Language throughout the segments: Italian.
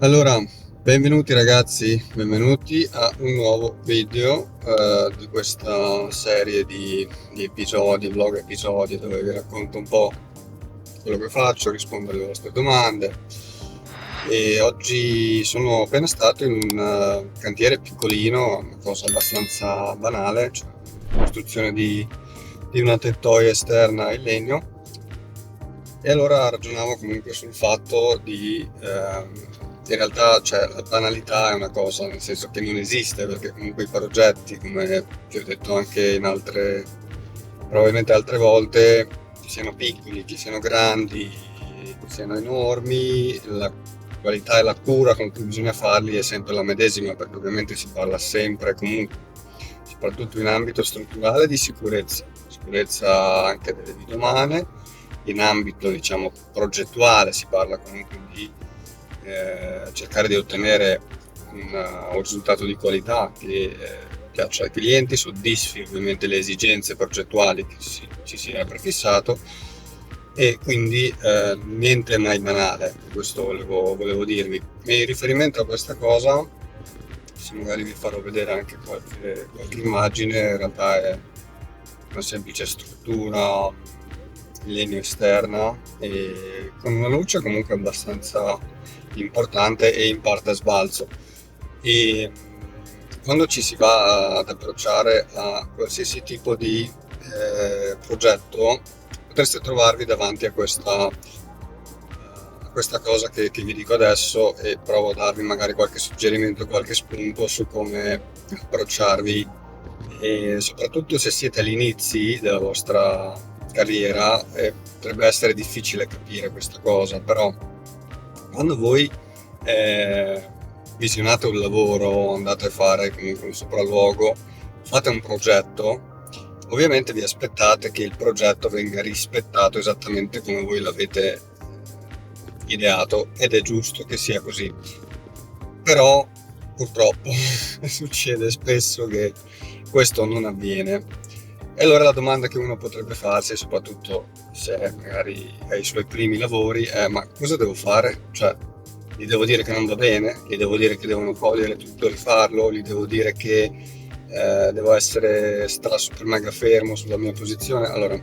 Allora, benvenuti ragazzi, benvenuti a un nuovo video di questa serie di episodi, vlog episodi dove vi racconto un po' quello che faccio, rispondo alle vostre domande. E oggi sono appena stato in un cantiere piccolino, una cosa abbastanza banale, cioè la costruzione di una tettoia esterna in legno. E allora ragionavo comunque sul fatto in realtà, cioè, la banalità è una cosa, nel senso che non esiste, perché comunque i progetti, come ti ho detto anche probabilmente altre volte, che siano piccoli, che siano grandi, che siano enormi, la qualità e la cura con cui bisogna farli è sempre la medesima, perché ovviamente si parla sempre comunque, soprattutto in ambito strutturale, di sicurezza anche delle vite umane. In ambito, diciamo, progettuale si parla comunque di cercare di ottenere un risultato di qualità che piaccia ai clienti, soddisfi ovviamente le esigenze progettuali che ci si è prefissato, e quindi niente mai banale. Questo volevo dirvi. E in riferimento a questa cosa, se magari vi farò vedere anche qualche immagine, in realtà è una semplice struttura in legno esterna e con una luce comunque abbastanza importante e in parte a sbalzo. E quando ci si va ad approcciare a qualsiasi tipo di progetto, potreste trovarvi davanti a questa cosa che vi dico adesso, e provo a darvi magari qualche suggerimento, qualche spunto su come approcciarvi, e soprattutto se siete agli inizi della vostra carriera, potrebbe essere difficile capire questa cosa, però quando voi eh, visionate un lavoro, andate a fare comunque un sopralluogo, fate un progetto, ovviamente vi aspettate che il progetto venga rispettato esattamente come voi l'avete ideato, ed è giusto che sia così. Però purtroppo succede spesso che questo non avviene. E allora la domanda che uno potrebbe farsi, soprattutto se magari è ai suoi primi lavori, è: ma cosa devo fare? Cioè, gli devo dire che non va bene? Gli devo dire che devono togliere tutto e rifarlo? Gli devo dire che devo essere stra super mega fermo sulla mia posizione? Allora, la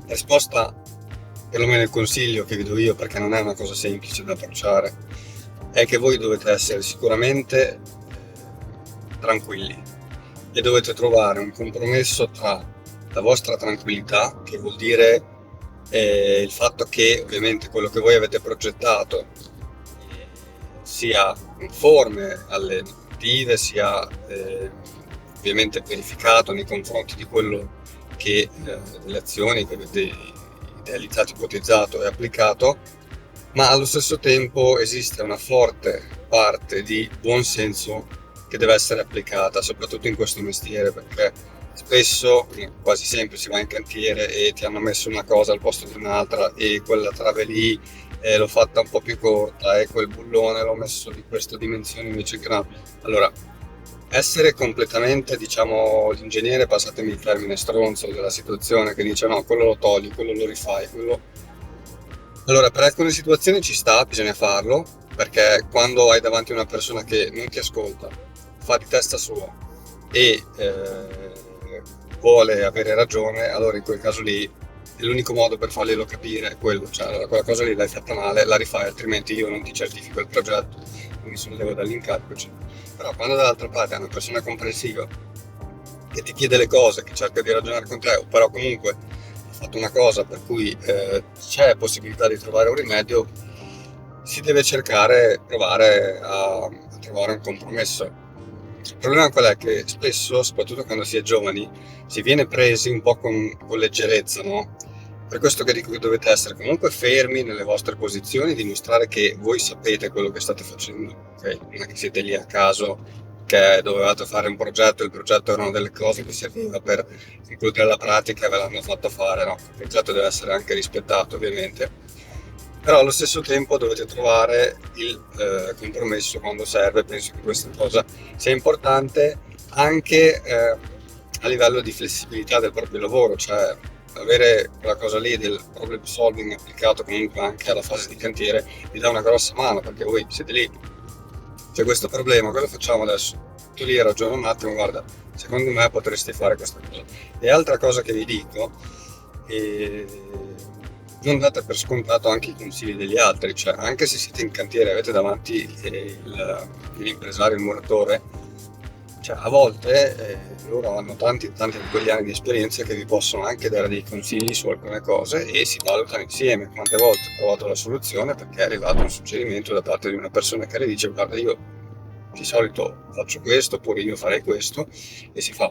risposta, perlomeno il consiglio che vi do io, perché non è una cosa semplice da approcciare, è che voi dovete essere sicuramente tranquilli e dovete trovare un compromesso tra la vostra tranquillità, che vuol dire il fatto che ovviamente quello che voi avete progettato sia conforme alle normative, sia ovviamente verificato nei confronti di quello che delle azioni che avete idealizzato, ipotizzato e applicato, ma allo stesso tempo esiste una forte parte di buon senso che deve essere applicata, soprattutto in questo mestiere, perché spesso, quasi sempre, si va in cantiere e ti hanno messo una cosa al posto di un'altra, e quella trave lì l'ho fatta un po' più corta, e quel bullone l'ho messo di questa dimensione invece che no. Allora, essere completamente, diciamo, l'ingegnere, passatemi il termine stronzo della situazione, che dice no, quello lo togli, quello lo rifai, quello... Allora, per alcune situazioni ci sta, bisogna farlo, perché quando hai davanti una persona che non ti ascolta, fa di testa sua e vuole avere ragione, allora in quel caso lì l'unico modo per farglielo capire è quello, cioè allora, quella cosa lì l'hai fatta male, la rifai, altrimenti io non ti certifico il progetto, mi sollevo dall'incarico, eccetera. Però quando dall'altra parte è una persona comprensiva che ti chiede le cose, che cerca di ragionare con te, o però comunque ha fatto una cosa per cui c'è possibilità di trovare un rimedio, si deve provare a trovare un compromesso. Il problema qual è? Che spesso, soprattutto quando si è giovani, si viene presi un po' con leggerezza, no? Per questo che dico che dovete essere comunque fermi nelle vostre posizioni, dimostrare che voi sapete quello che state facendo, ok? Non è che siete lì a caso, che dovevate fare un progetto, il progetto erano delle cose che serviva per includere la pratica e ve l'hanno fatto fare, no? Il progetto deve essere anche rispettato, ovviamente, però allo stesso tempo dovete trovare il compromesso quando serve. Penso che questa cosa sia importante anche a livello di flessibilità del proprio lavoro, cioè avere quella cosa lì del problem solving applicato comunque anche alla fase di cantiere vi dà una grossa mano, perché voi siete lì, c'è questo problema, cosa facciamo adesso? Tu lì ragioni un attimo, guarda, secondo me potresti fare questa cosa. E altra cosa che vi dico, eh, non date per scontato anche i consigli degli altri, cioè anche se siete in cantiere e avete davanti l'impresario, il muratore, cioè a volte loro hanno tanti di quegli anni di esperienza che vi possono anche dare dei consigli su alcune cose e si valutano insieme. Quante volte ho trovato la soluzione perché è arrivato un suggerimento da parte di una persona che le dice guarda io di solito faccio questo oppure io farei questo e si fa.